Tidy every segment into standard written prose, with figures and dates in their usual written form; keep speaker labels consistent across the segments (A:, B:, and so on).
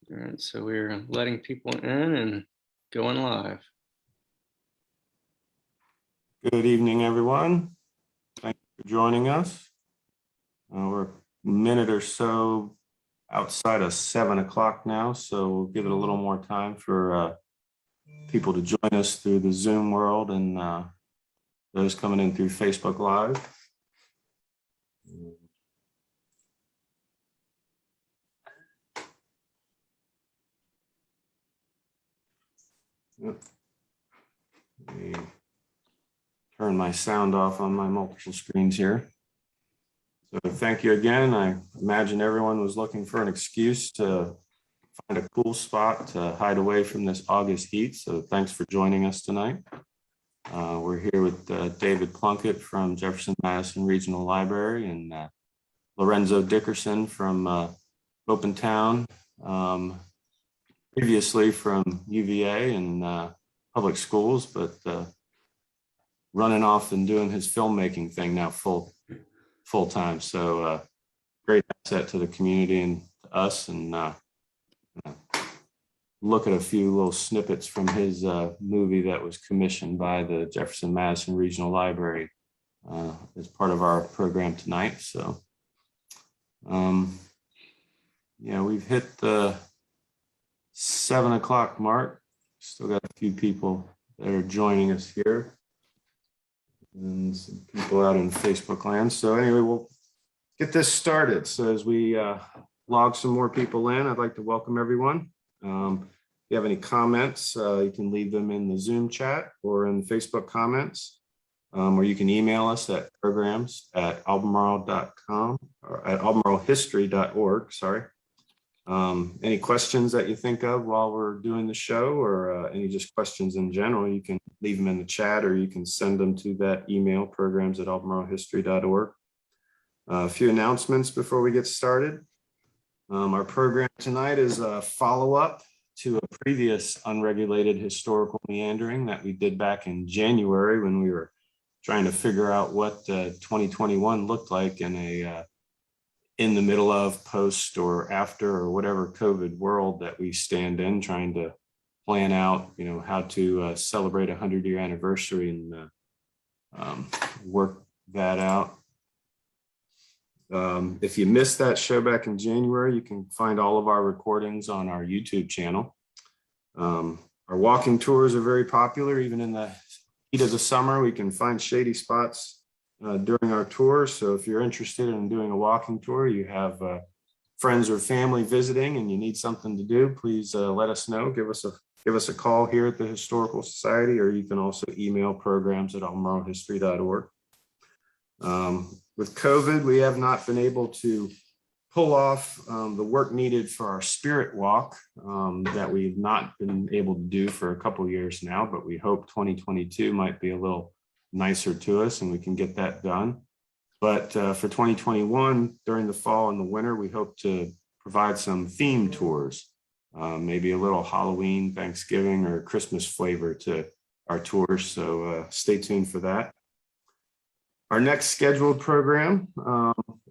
A: All right, so we're letting people in and going live.
B: Good evening, everyone. Thank you for joining us. We're a minute or so outside of 7 o'clock now, so we'll give it a little more time for people to join us through the Zoom world and those coming in through Facebook Live. Let me turn my sound off on my multiple screens here. So thank you again. I imagine everyone was looking for an excuse to find a cool spot to hide away from this August heat. So thanks for joining us tonight. We're here with David Plunkett from Jefferson Regional Library and Lorenzo Dickerson from Open Town, previously from UVA and public schools, but running off and doing his filmmaking thing now full time. So great asset to the community and to us, and look at a few little snippets from his movie that was commissioned by the Jefferson Madison Regional Library as part of our program tonight. So yeah, we've hit the 7 o'clock mark. Still got a few people that are joining us here and some people out in Facebook land. So anyway, we'll get this started. So as we log some more people in, I'd like to welcome everyone. If you have any comments, you can leave them in the Zoom chat or in the Facebook comments, or you can email us at programs@albemarle.com or at albemarlehistory.org, sorry. Any questions that you think of while we're doing the show, or any just questions in general, you can leave them in the chat or you can send them to that email, programs@albemarlehistory.org. A few announcements before we get started. Our program tonight is a follow-up to a previous unregulated historical meandering that we did back in January when we were trying to figure out what 2021 looked like in a in the middle of, post, or after, or whatever COVID world that we stand in, trying to plan out, how to celebrate a 100-year anniversary and work that out. If you missed that show back in January, you can find all of our recordings on our YouTube channel. Our walking tours are very popular, even in the heat of the summer. We can find shady spots during our tour. So if you're interested in doing a walking tour, you have friends or family visiting and you need something to do, please let us know. Give us a call here at the Historical Society, or you can also email programs@albemarlehistory.org. With COVID, we have not been able to pull off the work needed for our spirit walk that we've not been able to do for a couple years now, but we hope 2022 might be a little nicer to us and we can get that done. But for 2021, during the fall and the winter, we hope to provide some theme tours, maybe a little Halloween, Thanksgiving, or Christmas flavor to our tours. So stay tuned for that. Our next scheduled program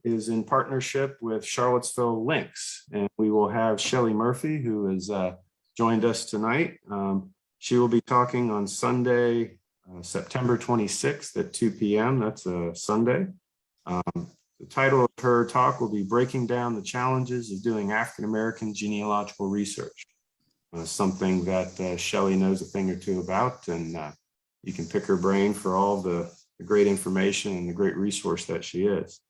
B: is in partnership with Charlottesville Links, and we will have Shelley Murphy, who has joined us tonight. She will be talking on Sunday, September 26th at 2 p.m. That's a Sunday. The title of her talk will be Breaking Down the Challenges of Doing African-American Genealogical Research, something that Shelley knows a thing or two about, and you can pick her brain for all the great information and the great resource that she is.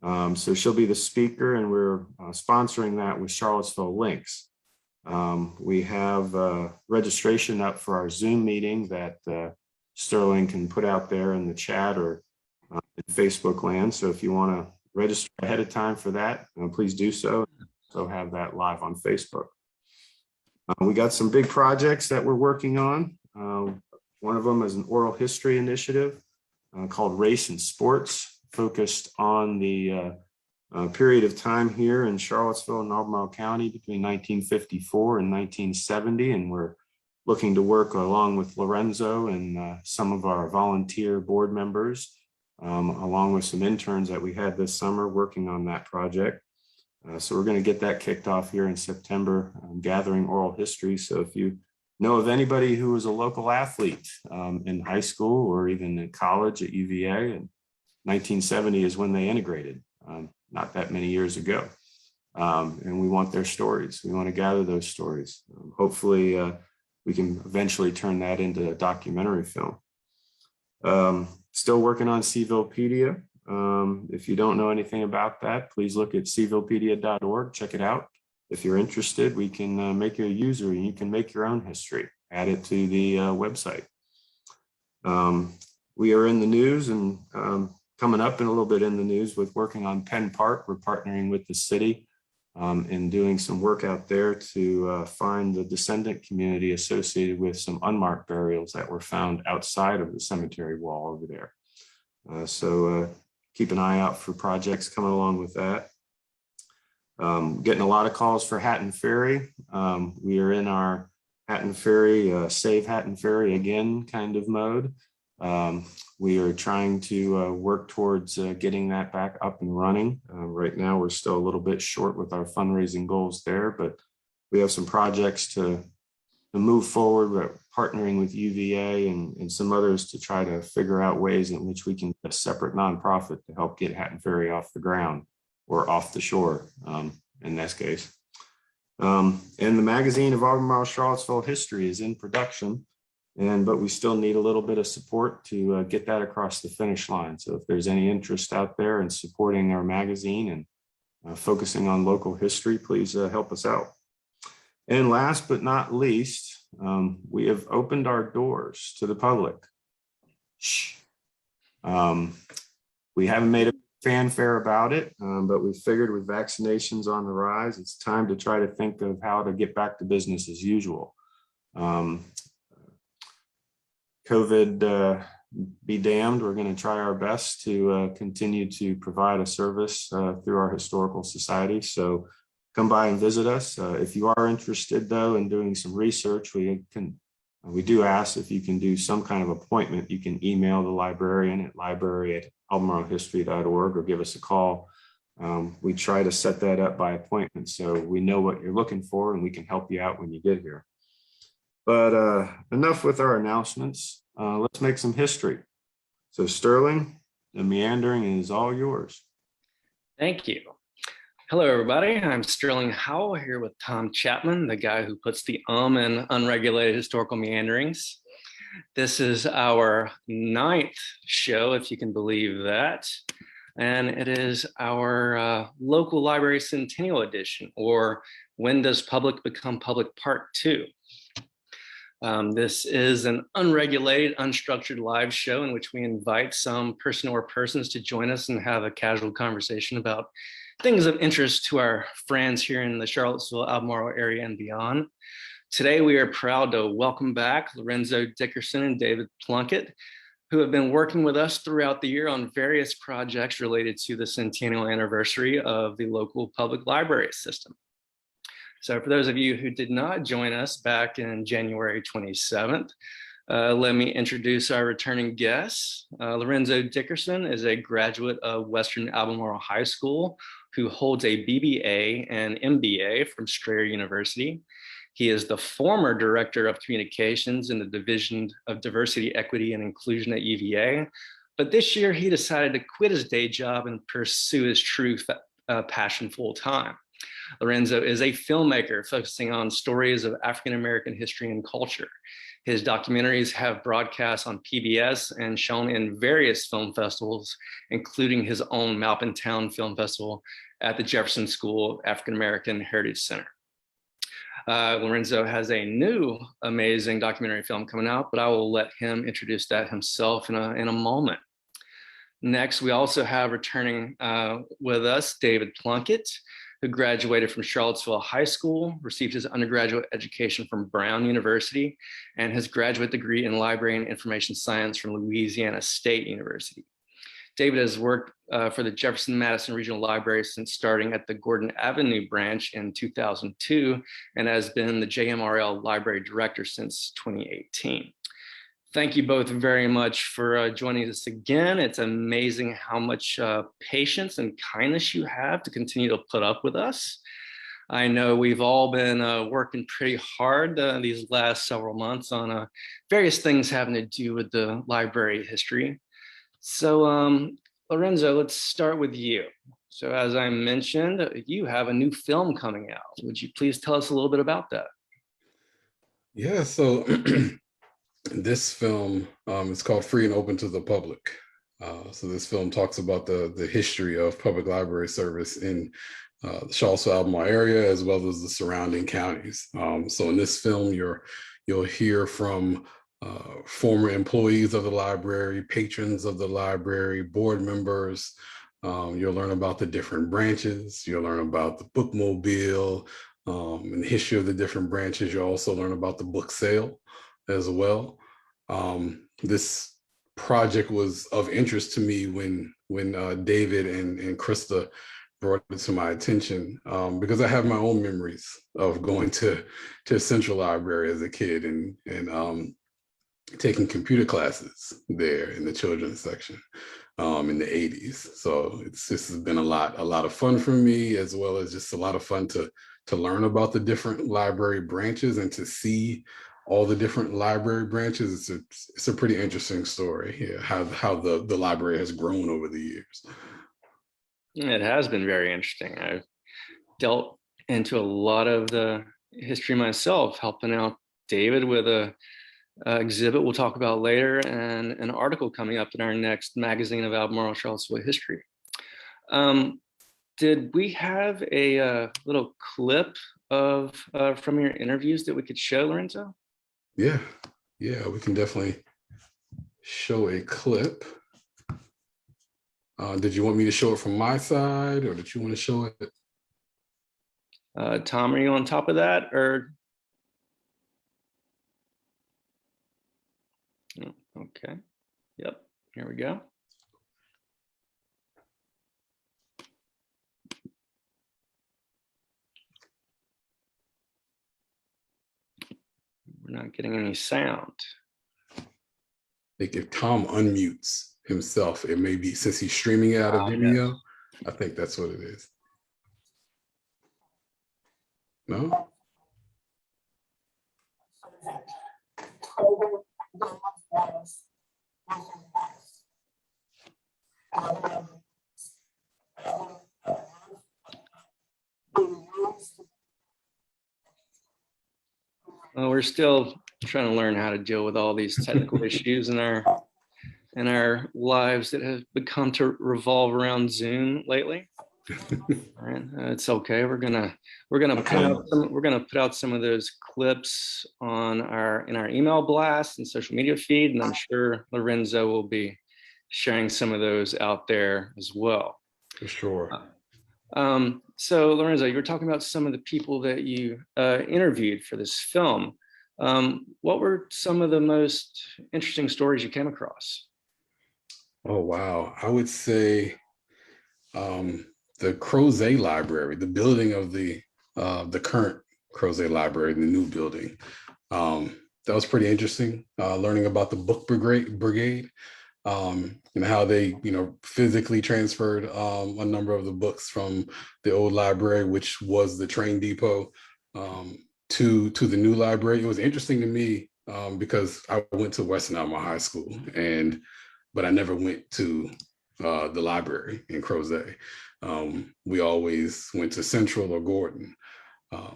B: So she'll be the speaker, and we're sponsoring that with Charlottesville Links. We have registration up for our Zoom meeting that Sterling can put out there in the chat or in Facebook land. So if you want to register ahead of time for that, please do so. So have that live on Facebook. We got some big projects that we're working on. One of them is an oral history initiative called Race and Sports, focused on the period of time here in Charlottesville and Albemarle County between 1954 and 1970. And we're looking to work along with Lorenzo and some of our volunteer board members, along with some interns that we had this summer working on that project. So we're going to get that kicked off here in September, gathering oral history. So if you know of anybody who was a local athlete in high school or even in college at UVA, and 1970 is when they integrated, not that many years ago. And we want their stories. We want to gather those stories. Hopefully we can eventually turn that into a documentary film. Still working on Civilpedia. If you don't know anything about that, please look at civilpedia.org, check it out. If you're interested, we can make you a user and you can make your own history, add it to the website. We are in the news and coming up in a little bit in the news with working on Penn Park. We're partnering with the city and doing some work out there to find the descendant community associated with some unmarked burials that were found outside of the cemetery wall over there. So keep an eye out for projects coming along with that. Getting a lot of calls for Hatton Ferry. We are in our Hatton Ferry, Save Hatton Ferry again kind of mode. We are trying to work towards getting that back up and running. Right now, we're still a little bit short with our fundraising goals there, but we have some projects to move forward. We're partnering with UVA and some others to try to figure out ways in which we can get a separate nonprofit to help get Hatton Ferry off the ground or off the shore in this case. And the magazine of Albemarle Charlottesville history is in production. But we still need a little bit of support to get that across the finish line. So if there's any interest out there in supporting our magazine and focusing on local history, please help us out. And last but not least, we have opened our doors to the public. Shh. We haven't made a fanfare about it, but we figured with vaccinations on the rise, it's time to try to think of how to get back to business as usual. COVID be damned, we're going to try our best to continue to provide a service through our historical society. So come by and visit us. If you are interested, though, in doing some research, we do ask if you can do some kind of appointment. You can email the librarian at library@albemarlehistory.org or give us a call. We try to set that up by appointment so we know what you're looking for and we can help you out when you get here. But enough with our announcements. Let's make some history. So Sterling, the meandering is all yours.
A: Thank you. Hello, everybody. I'm Sterling Howell here with Tom Chapman, the guy who puts the in unregulated historical meanderings. This is our 9th show, if you can believe that. And it is our local library Centennial Edition, or When Does Public Become Public Part 2. This is an unregulated, unstructured live show in which we invite some person or persons to join us and have a casual conversation about things of interest to our friends here in the Charlottesville-Albemarle area and beyond. Today, we are proud to welcome back Lorenzo Dickerson and David Plunkett, who have been working with us throughout the year on various projects related to the Centennial Anniversary of the local public library system. So for those of you who did not join us back in January 27th, let me introduce our returning guests. Lorenzo Dickerson is a graduate of Western Albemarle High School who holds a BBA and MBA from Strayer University. He is the former Director of Communications in the Division of Diversity, Equity, and Inclusion at UVA. But this year he decided to quit his day job and pursue his true passion full time. Lorenzo is a filmmaker focusing on stories of African-American history and culture. His documentaries have broadcast on PBS and shown in various film festivals, including his own Malpintown Film Festival at the Jefferson School African-American Heritage Center. Lorenzo has a new amazing documentary film coming out, but I will let him introduce that himself in a moment. Next, we also have returning with us David Plunkett, who graduated from Charlottesville High School, received his undergraduate education from Brown University, and his graduate degree in library and information science from Louisiana State University. David has worked for the Jefferson-Madison Regional Library since starting at the Gordon Avenue branch in 2002, and has been the JMRL Library Director since 2018. Thank you both very much for joining us again. It's amazing how much patience and kindness you have to continue to put up with us. I know we've all been working pretty hard these last several months on various things having to do with the library history. So Lorenzo, let's start with you. So as I mentioned, you have a new film coming out. Would you please tell us a little bit about that?
C: Yeah, so this film is called Free and Open to the Public. So this film talks about the history of public library service in the Charlottesville-Albemarle area, as well as the surrounding counties. So in this film, you'll hear from former employees of the library, patrons of the library, board members. You'll learn about the different branches. You'll learn about the bookmobile and the history of the different branches. You'll also learn about the book sale as well. This project was of interest to me when David and Krista brought it to my attention, because I have my own memories of going to Central Library as a kid and taking computer classes there in the children's section in the 80s. So this has been a lot of fun for me, as well as just a lot of fun to learn about the different library branches and to see all the different library branches. It's a pretty interesting story, yeah, how the library has grown over the years.
A: It has been very interesting. I've delved into a lot of the history myself, helping out David with a exhibit we'll talk about later, and an article coming up in our next magazine of Albemarle Charlottesville history. Did we have a little clip of from your interviews that we could show, Lorenzo?
C: Yeah, we can definitely show a clip. Did you want me to show it from my side, or did you want to show it?
A: Tom, are you on top of that, or? Okay, yep, here we go. We're not getting any sound.
C: I think if Tom unmutes himself, it may be, since he's streaming it out of Vimeo, yes. I think that's what it is. No?
A: Well, we're still trying to learn how to deal with all these technical issues in our lives that have become to revolve around Zoom lately. All right, it's okay. We're gonna put out some of those clips on in our email blast and social media feed, and I'm sure Lorenzo will be sharing some of those out there as well.
C: For sure.
A: So Lorenzo, you were talking about some of the people that you interviewed for this film. What were some of the most interesting stories you came across?
C: Oh, wow. I would say the Crozet Library, the building of the current Crozet Library, the new building. That was pretty interesting, learning about the book brigade. And how they, physically transferred a number of the books from the old library, which was the train depot, to the new library. It was interesting to me because I went to Western Albemarle High School, but I never went to the library in Crozet. We always went to Central or Gordon.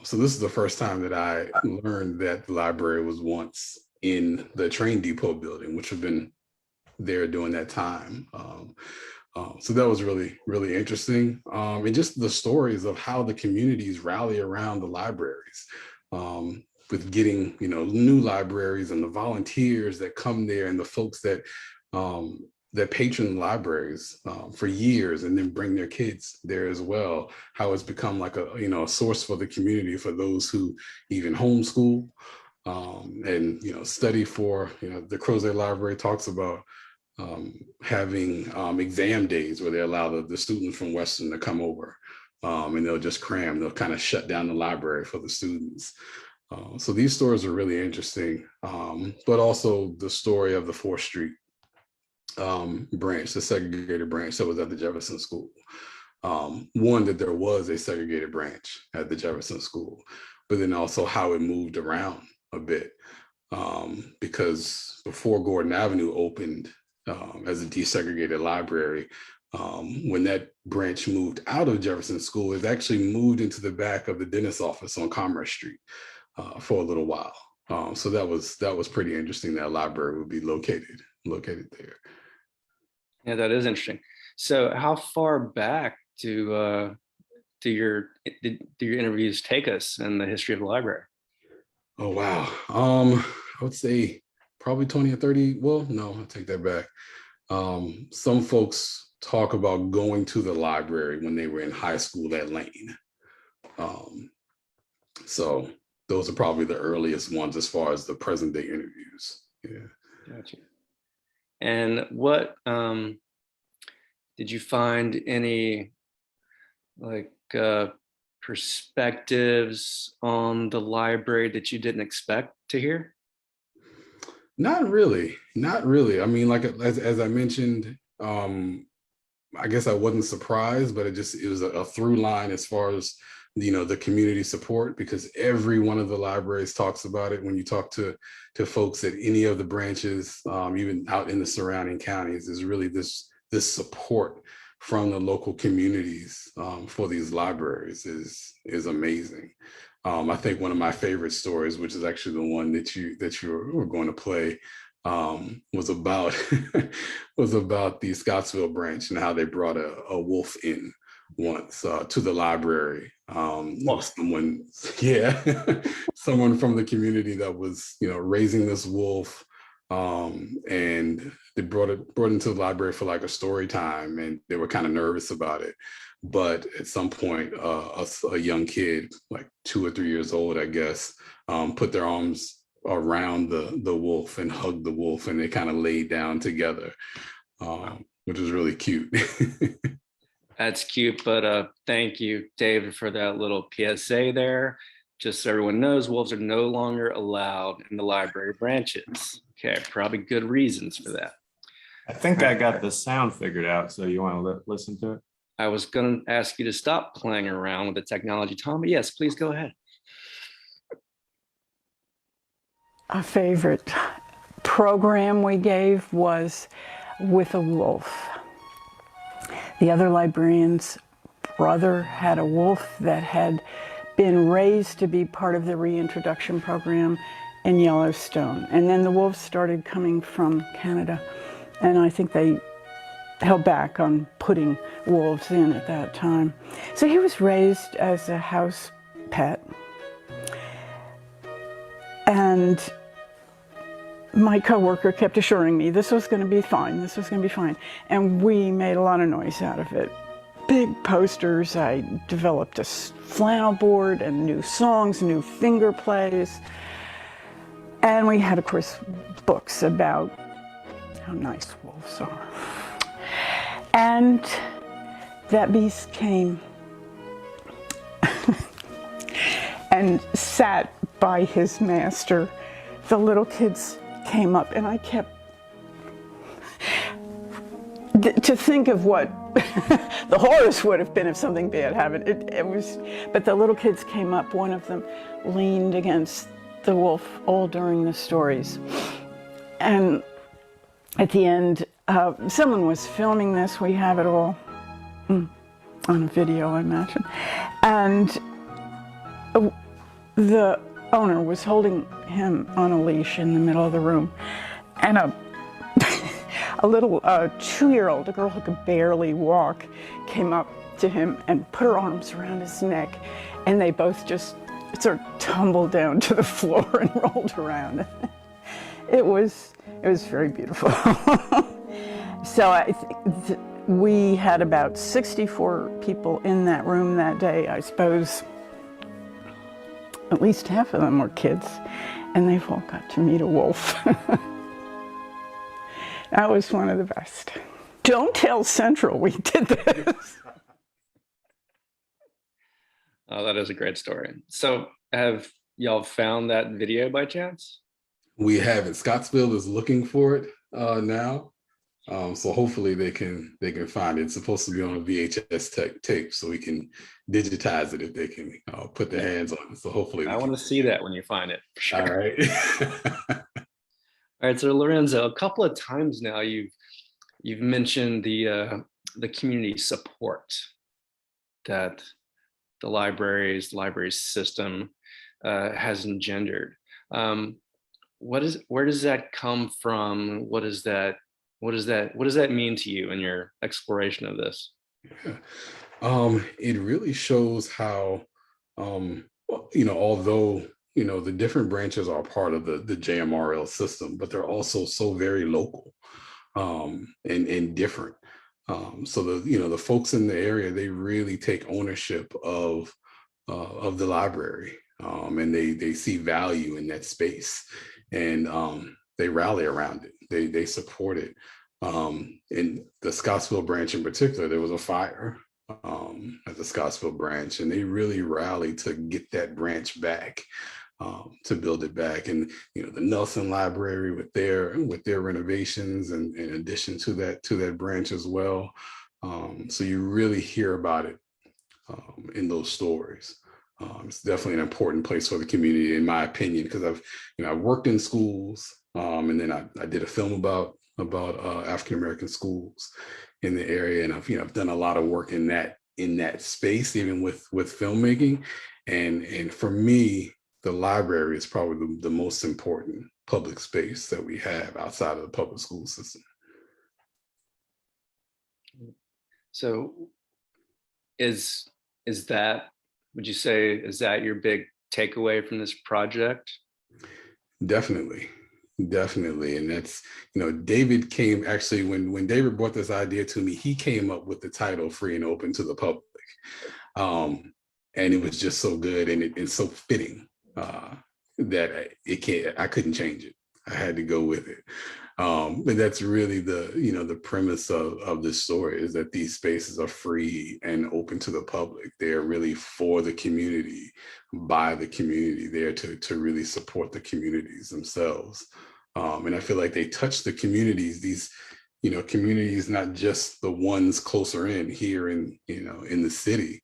C: So this is the first time that I learned that the library was once in the train depot building, which had been there during that time. So that was really, really interesting. And just the stories of how the communities rally around the libraries, with getting, new libraries and the volunteers that come there and the folks that patron libraries for years and then bring their kids there as well. How it's become like a source for the community, for those who even homeschool and, study for, the Crozet Library talks about having exam days where they allow the students from Western to come over, and they'll just cram. They'll kind of shut down the library for the students. So these stories are really interesting, but also the story of the 4th Street branch, the segregated branch that was at the Jefferson School. One, that there was a segregated branch at the Jefferson School, but then also how it moved around a bit. Because before Gordon Avenue opened as a desegregated library, when that branch moved out of Jefferson School, it actually moved into the back of the dentist's office on Commerce Street for a little while. So that was pretty interesting. That library would be located there.
A: Yeah, that is interesting. So how far back do your interviews take us in the history of the library?
C: Oh, wow. I would say probably 20 or 30. Well, no, I'll take that back. Some folks talk about going to the library when they were in high school at Lane. So those are probably the earliest ones as far as the present day interviews. Yeah.
A: Gotcha. And what did you find any perspectives on the library that you didn't expect to hear?
C: Not really. I mean, like as I mentioned, I guess I wasn't surprised, but it was a through line as far as, the community support, because every one of the libraries talks about it. When you talk to folks at any of the branches, even out in the surrounding counties, is really this support from the local communities for these libraries is amazing. I think one of my favorite stories, which is actually the one that you were going to play, was about the Scottsville branch and how they brought a wolf in once to the librry. Someone from the community that was raising this wolf, and they brought it into the library for like a story time, and they were kind of nervous about it. But at some point, a young kid, like 2 or 3 years old, I guess, put their arms around the wolf and hugged the wolf, and they kind of laid down together, which was really cute.
A: That's cute, but thank you, David, for that little PSA there. Just so everyone knows, wolves are no longer allowed in the library branches. Okay, probably good reasons for that.
B: I think I got the sound figured out, so you want to listen to it?
A: I was going to ask you to stop playing around with the technology, Tom, but yes, please go ahead.
D: A favorite program we gave was With a Wolf. The other librarian's brother had a wolf that had been raised to be part of the reintroduction program in Yellowstone. And then the wolves started coming from Canada. And I think they held back on putting wolves in at that time. So he was raised as a house pet. And my coworker kept assuring me this was going to be fine, this was going to be fine. And we made a lot of noise out of it. Big posters, I developed a flannel board and new songs, new finger plays. And we had, of course, books about how nice wolves are. And that beast came and sat by his master. The little kids came up, and I kept to think of what the horrors would have been if something bad happened. But the little kids came up. One of them leaned against the wolf all during the stories. And at the end, someone was filming this. We have it all on a video, I imagine. And the owner was holding him on a leash in the middle of the room. And a little 2-year-old, a girl who could barely walk, came up to him and put her arms around his neck. And they both just sort of tumbled down to the floor and rolled around. It was very beautiful. So we had about 64 people in that room that day. I suppose at least half of them were kids, and they've all got to meet a wolf. That was one of the best. Don't tell Central we did this.
A: Oh, that is a great story. So have y'all found that video by chance?
C: We haven't. Scottsville is looking for it now. So hopefully they can find it. It's supposed to be on a VHS tape, so we can digitize it if they can put their hands on it. So hopefully
A: I want to see that when you find it. For sure.
C: All right.
A: All right. So Lorenzo, a couple of times now you've mentioned the community support that the library system has engendered. Where does that come from? What does that mean to you in your exploration of this?
C: It really shows how, although, the different branches are part of the JMRL system, but they're also so very local and different. So the folks in the area, they really take ownership of the library, and they see value in that space, and they rally around it. They support it. In the Scottsville branch in particular, there was a fire at the Scottsville branch, and they really rallied to get that branch back, to build it back. And the Nelson Library with their renovations and in addition to that branch as well. So you really hear about it in those stories. It's definitely an important place for the community, in my opinion, because I've worked in schools, and then I did a film about African American schools in the area, and I've done a lot of work in that space, even with filmmaking, and for me, the library is probably the most important public space that we have outside of the public school system.
A: So would you say, is that your big takeaway from this project?
C: Definitely. And that's, David came, actually, when David brought this idea to me, he came up with the title Free and Open to the Public. And it was just so good, and it's so fitting that I couldn't change it. I had to go with it. But that's really the premise of this story, is that these spaces are free and open to the public. They're really for the community, by the community, there to really support the communities themselves. And I feel like they touch the communities, these, communities, not just the ones closer in here in the city,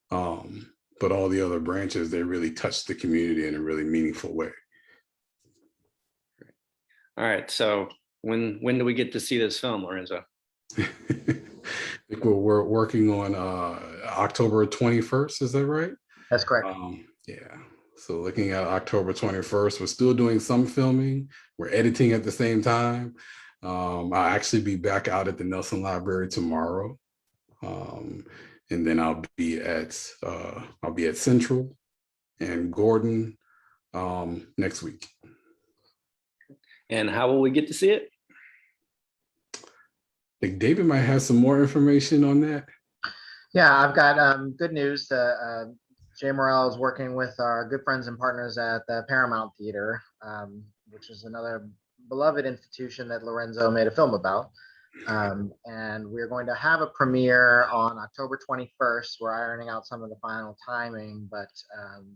C: but all the other branches. They really touch the community in a really meaningful way.
A: All right. So when do we get to see this film, Lorenzo?
C: I think we're working on October 21st. Is that right?
E: That's correct.
C: Yeah. So looking at October 21st, we're still doing some filming. We're editing at the same time. I'll actually be back out at the Nelson Library tomorrow. And then I'll be at Central and Gordon next week.
A: And how will we get to see it?
C: I think David might have some more information on that.
E: Yeah, I've got good news. JMRL is working with our good friends and partners at the Paramount Theater, which is another beloved institution that Lorenzo made a film about. And we're going to have a premiere on October 21st. We're ironing out some of the final timing, but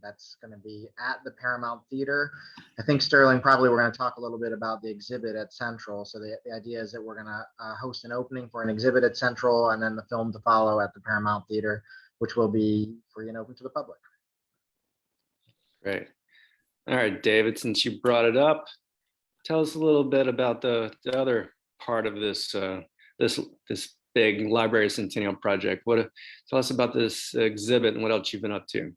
E: that's going to be at the Paramount Theater. I think, Sterling, probably we're going to talk a little bit about the exhibit at Central. So the idea is that we're going to host an opening for an exhibit at Central, and then the film to follow at the Paramount Theater, which will be free and open to the public.
A: Great. All right, David, since you brought it up, tell us a little bit about the other part of this this big Library Centennial project. Tell us about this exhibit and what else you've been up to.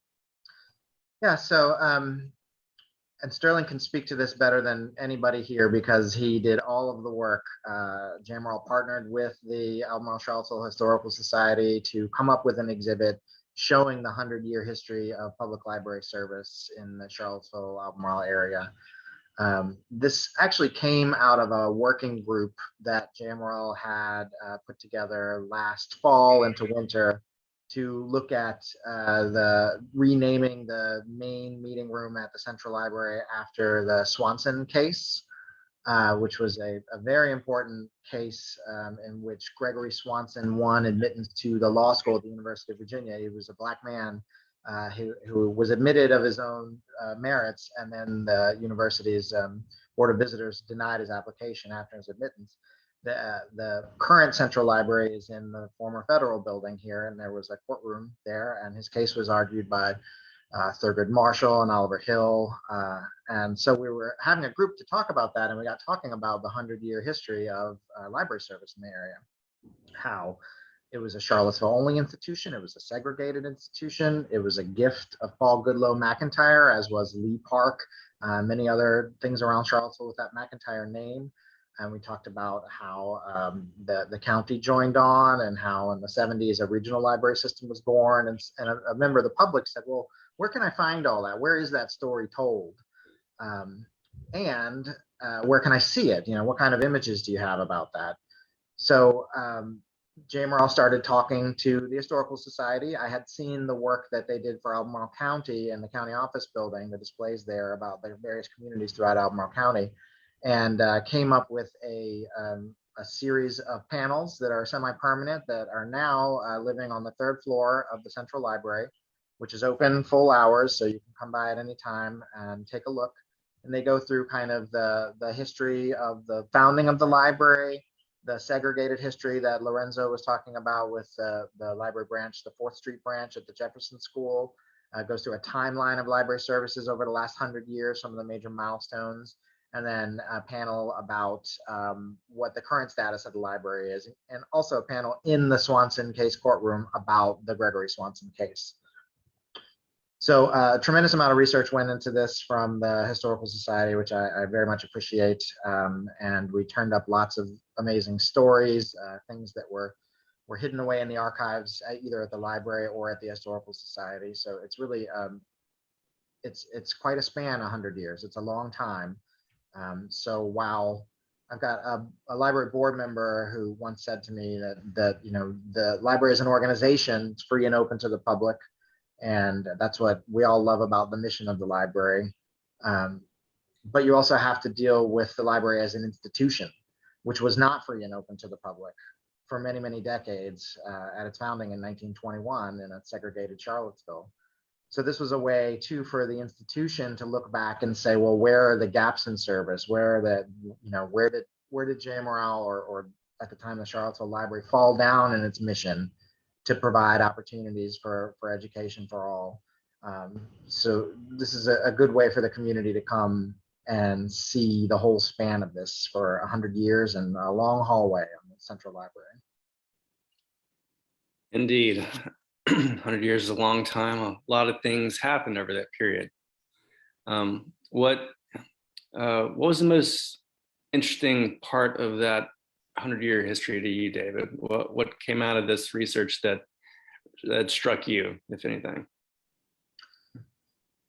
E: Yeah, so and Sterling can speak to this better than anybody here because he did all of the work. JMRL partnered with the Albemarle Charlottesville Historical Society to come up with an exhibit showing the 100-year history of public library service in the Charlottesville-Albemarle area. This actually came out of a working group that JMRL had put together last fall into winter to look at the renaming the main meeting room at the Central Library after the Swanson case, which was a very important case in which Gregory Swanson won admittance to the law school at the University of Virginia. He was a Black man who was admitted of his own merits, and then the university's Board of Visitors denied his application after his admittance. The current Central Library is in the former federal building here, and there was a courtroom there, and his case was argued by Thurgood Marshall and Oliver Hill. And so we were having a group to talk about that, and we got talking about the 100-year history of library service in the area, how it was a Charlottesville only institution. It was a segregated institution. It was a gift of Paul Goodloe McIntyre, as was Lee Park, many other things around Charlottesville with that McIntyre name. And we talked about how the county joined on, and how in the 70s a regional library system was born. And a member of the public said, well, where can I find all that? Where is that story told? And where can I see it? You know, what kind of images do you have about that? So JMRL started talking to the Historical Society. I had seen the work that they did for Albemarle County and the county office building, the displays there about the various communities throughout Albemarle County, and came up with a series of panels that are semi-permanent that are now living on the 3rd floor of the Central Library, which is open full hours, so you can come by at any time and take a look. And they go through kind of the history of the founding of the library, the segregated history that Lorenzo was talking about with the library branch, the 4th Street branch at the Jefferson School. Goes through a timeline of library services over the last 100 years, some of the major milestones, and then a panel about what the current status of the library is, and also a panel in the Swanson case courtroom about the Gregory Swanson case. So a tremendous amount of research went into this from the Historical Society, which I very much appreciate. And we turned up lots of amazing stories, things that were hidden away in the archives, either at the library or at the Historical Society. So it's really, it's quite a span, 100 years. It's a long time. So while I've got a library board member who once said to me that you know, the library is an organization, it's free and open to the public. And that's what we all love about the mission of the library. But you also have to deal with the library as an institution, which was not free and open to the public for many, many decades at its founding in 1921 in a segregated Charlottesville. So this was a way too for the institution to look back and say, well, where are the gaps in service? Where are the, you know, where did JMRL or at the time the Charlottesville Library fall down in its mission to provide opportunities for education for all. So this is a good way for the community to come and see the whole span of this for 100 years and a long hallway on the Central Library.
A: Indeed. 100 years is a long time. A lot of things happened over that period. What was the most interesting part of that 100-year history to you, David? What came out of this research that struck you, if anything?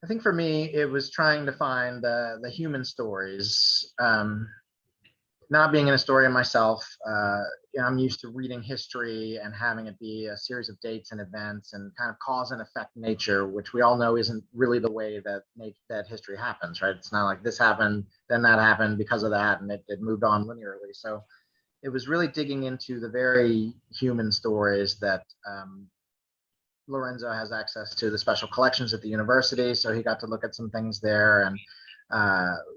E: I think for me, it was trying to find the human stories. Not being a historian myself, you know, I'm used to reading history and having it be a series of dates and events and kind of cause and effect nature, which we all know isn't really the way that history happens, right? It's not like this happened, then that happened because of that, and it moved on linearly. So it was really digging into the very human stories that Lorenzo has access to the special collections at the university. So he got to look at some things there, and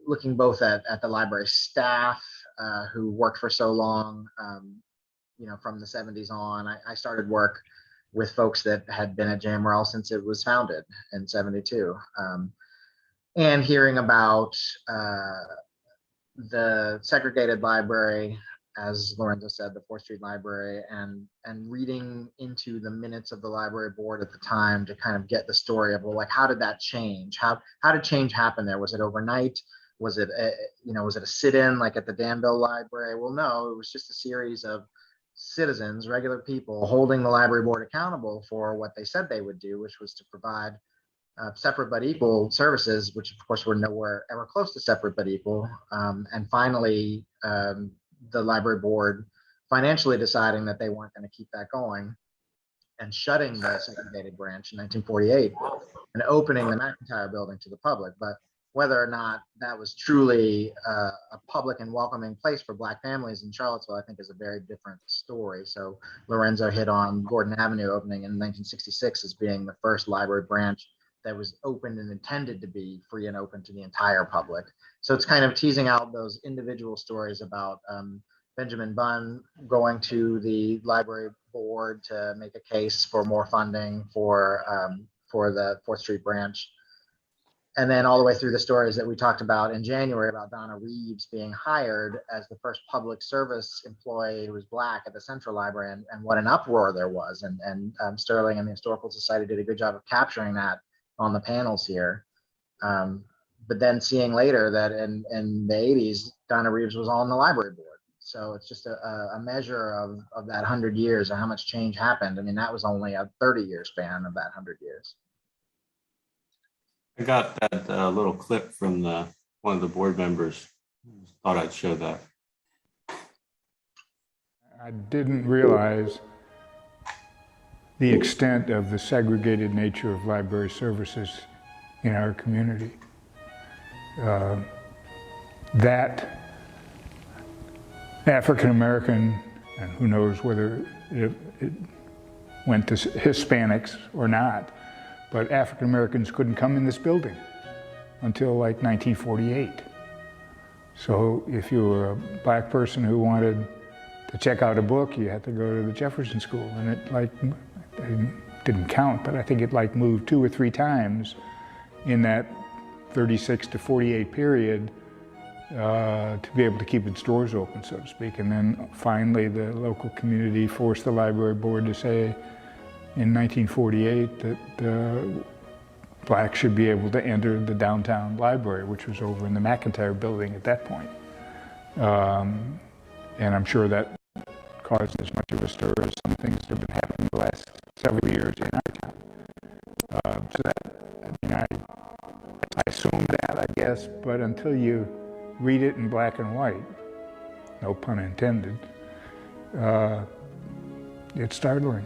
E: looking both at the library staff who worked for so long, you know, from the 70s on. I started work with folks that had been at JMRL since it was founded in 72. And hearing about the segregated library, as Lorenzo said, the 4th Street Library, and reading into the minutes of the library board at the time to kind of get the story of, well, like, how did that change? How did change happen there? Was it overnight? Was it was it a sit-in like at the Danville Library? Well, no, it was just a series of citizens, regular people, holding the library board accountable for what they said they would do, which was to provide separate but equal services, which of course were nowhere ever close to separate but equal. And finally, the library board financially deciding that they weren't going to keep that going and shutting the segregated branch in 1948 and opening the McIntyre building to the public. But whether or not that was truly a public and welcoming place for Black families in Charlottesville, I think is a very different story. So Lorenzo hit on Gordon Avenue opening in 1966 as being the first library branch that was opened and intended to be free and open to the entire public. So it's kind of teasing out those individual stories about Benjamin Bunn going to the library board to make a case for more funding for the 4th Street branch. And then all the way through the stories that we talked about in January about Donna Reeves being hired as the first public service employee who was Black at the Central Library, and what an uproar there was. And Sterling and the Historical Society did a good job of capturing that on the panels here. But then seeing later that in the 80s, Donna Reeves was on the library board. So it's just a measure of that 100 years and how much change happened. I mean, that was only a 30-year span of that 100 years.
B: I got that little clip from one of the board members. Thought I'd show that.
F: I didn't realize the extent of the segregated nature of library services in our community. That African American, and who knows whether it went to Hispanics or not, but African Americans couldn't come in this building until like 1948. So if you were a Black person who wanted to check out a book, you had to go to the Jefferson School, and it didn't count, but I think it moved 2 or 3 times in that 36 to 48 period to be able to keep its doors open, so to speak. And then finally the local community forced the library board to say in 1948 that Blacks should be able to enter the downtown library, which was over in the McIntyre building at that point. And I'm sure that caused as much of a stir as some things that have been happening the last several years in our town. So that, I mean, I assume that, I guess, but until you read it in black and white, no pun intended, it's startling.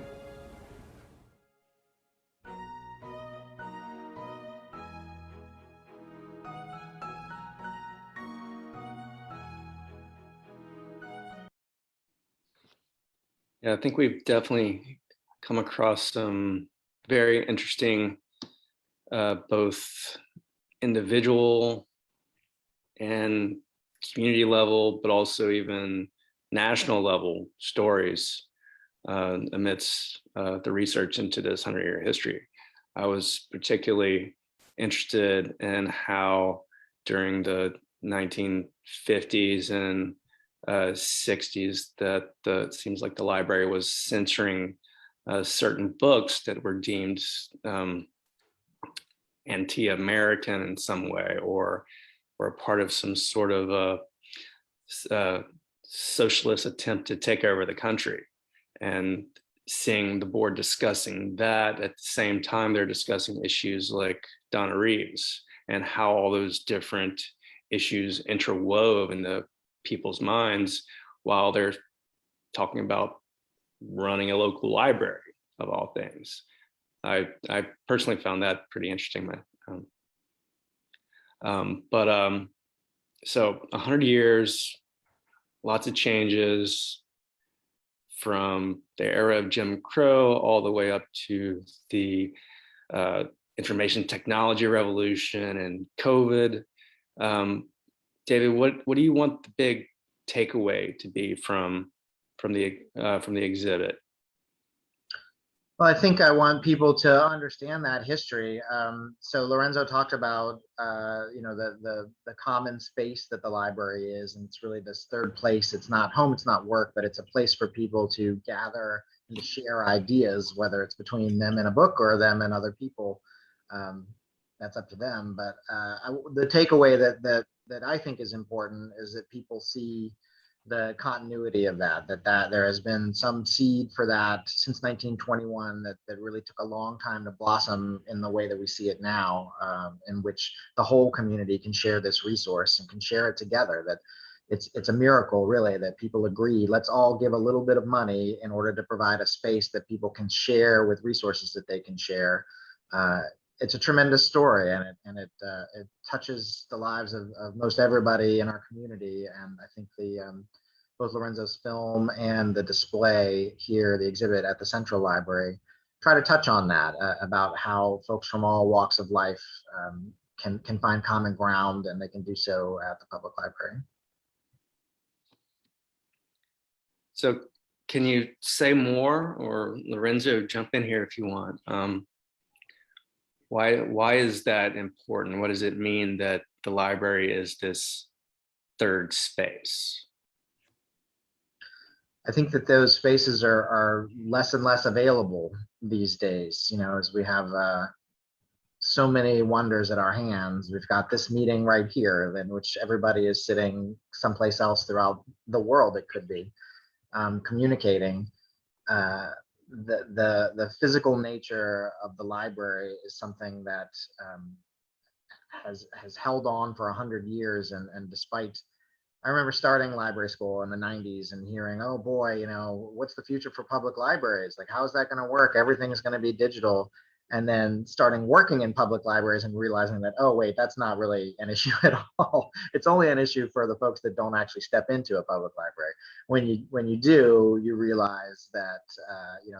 A: Yeah, I think we've definitely come across some very interesting, both individual and community level, but also even national level stories amidst the research into this 100-year history. I was particularly interested in how during the 1950s and 60s that it seems like the library was censoring certain books that were deemed anti-American in some way, or a part of some sort of a socialist attempt to take over the country. And seeing the board discussing that at the same time they're discussing issues like Donna Reeves and how all those different issues interwove in the people's minds while they're talking about running a local library of all things. I personally found that pretty interesting. So 100 years, lots of changes from the era of Jim Crow all the way up to the information technology revolution and COVID. David, what do you want the big takeaway to be from the exhibit?
E: Well, I think I want people to understand that history. So Lorenzo talked about, the common space that the library is, and it's really this third place. It's not home, it's not work, but it's a place for people to gather and to share ideas, whether it's between them and a book or them and other people. That's up to them. But the takeaway that I think is important is that people see the continuity of that there has been some seed for that since 1921 that really took a long time to blossom in the way that we see it now, in which the whole community can share this resource and can share it together. That it's a miracle, really, that people agree, let's all give a little bit of money in order to provide a space that people can share with resources that they can share. it's a tremendous story, and it touches the lives of most everybody in our community. And I think both Lorenzo's film and the display here, the exhibit at the Central Library, try to touch on that, about how folks from all walks of life can find common ground, and they can do so at the public library.
A: So can you say more, or Lorenzo, jump in here if you want? Why is that important? What does it mean that the library is this third space?
E: I think that those spaces are less and less available these days, as we have so many wonders at our hands. We've got this meeting right here, in which everybody is sitting someplace else throughout the world, it could be, communicating. The physical nature of the library is something that has held on for 100 years, and despite, I remember starting library school in the 90s and hearing, oh boy, what's the future for public libraries? Like, how is that going to work? Everything is going to be digital. And then starting working in public libraries and realizing that, oh wait, that's not really an issue at all. It's only an issue for the folks that don't actually step into a public library. When you do, you realize that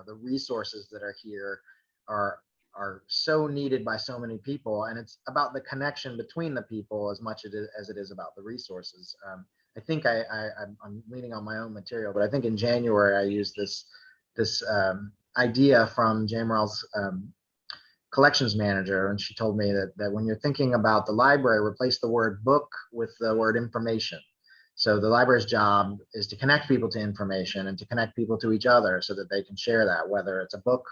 E: the resources that are here are so needed by so many people, and it's about the connection between the people as much as it is about the resources. I think I'm leaning on my own material, but I think in January I used this idea from JMRL's collections manager, and she told me that when you're thinking about the library, replace the word book with the word information. So the library's job is to connect people to information and to connect people to each other so that they can share that, whether it's a book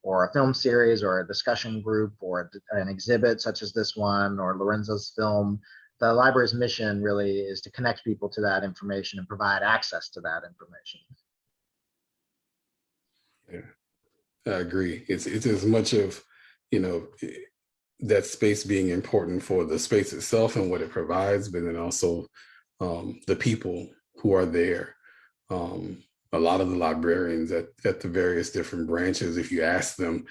E: or a film series or a discussion group or an exhibit such as this one or Lorenzo's film. The library's mission really is to connect people to that information and provide access to that information.
C: Yeah, I agree. It's as much of, that space being important for the space itself and what it provides, but then also the people who are there. A lot of the librarians at the various different branches, if you ask them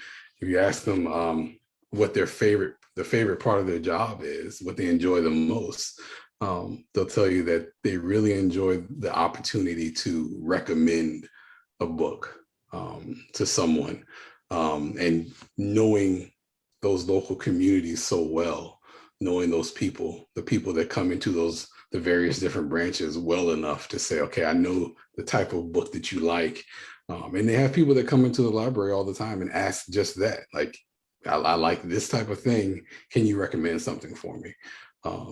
C: what the favorite part of their job is, what they enjoy the most, they'll tell you that they really enjoy the opportunity to recommend a book to someone, and knowing those local communities so well, knowing those people, the people that come into the various different branches well enough to say, okay, I know the type of book that you like. And they have people that come into the library all the time and ask just that, like, I like this type of thing. Can you recommend something for me?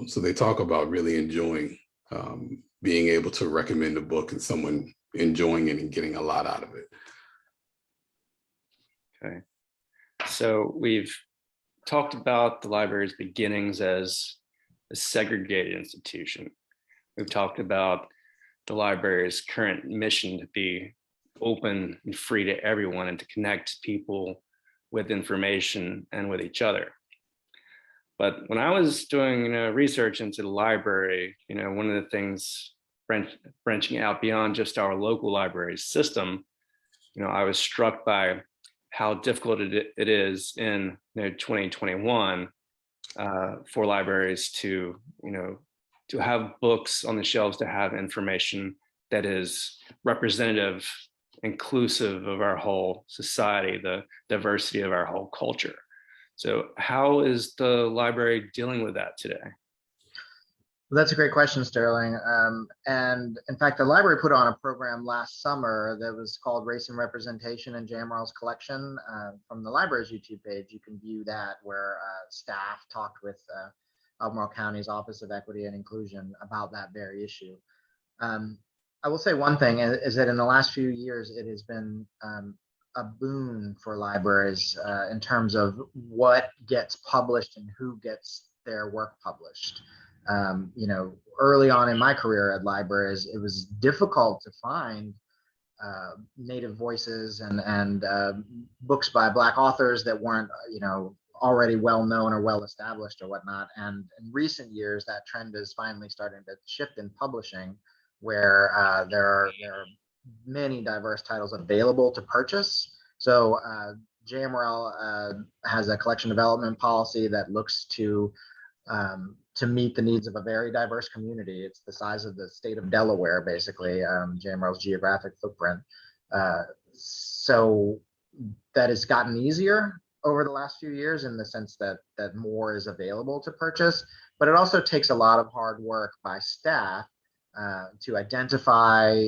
C: So they talk about really enjoying being able to recommend a book and someone enjoying it and getting a lot out of it.
A: Okay. So we've talked about the library's beginnings as a segregated institution. We've talked about the library's current mission to be open and free to everyone and to connect people with information and with each other. But when I was doing research into the library, one of the things branching out beyond just our local library system, I was struck by how difficult it is in 2021 for libraries to have books on the shelves, to have information that is representative, inclusive of our whole society, the diversity of our whole culture. So how is the library dealing with that today?
E: Well, that's a great question, Sterling. And in fact, the library put on a program last summer that was called Race and Representation in JMRL's Collection. From the library's YouTube page, you can view that, where staff talked with Albemarle County's Office of Equity and Inclusion about that very issue. I will say one thing is that in the last few years, it has been a boon for libraries in terms of what gets published and who gets their work published. Early on in my career at libraries, it was difficult to find Native voices and books by Black authors that weren't, already well known or well established or whatnot. And in recent years, that trend is finally starting to shift in publishing, where there are many diverse titles available to purchase. So JMRL has a collection development policy that looks to meet the needs of a very diverse community. It's the size of the state of Delaware, basically, JMRL's geographic footprint. So that has gotten easier over the last few years in the sense that more is available to purchase, but it also takes a lot of hard work by staff to identify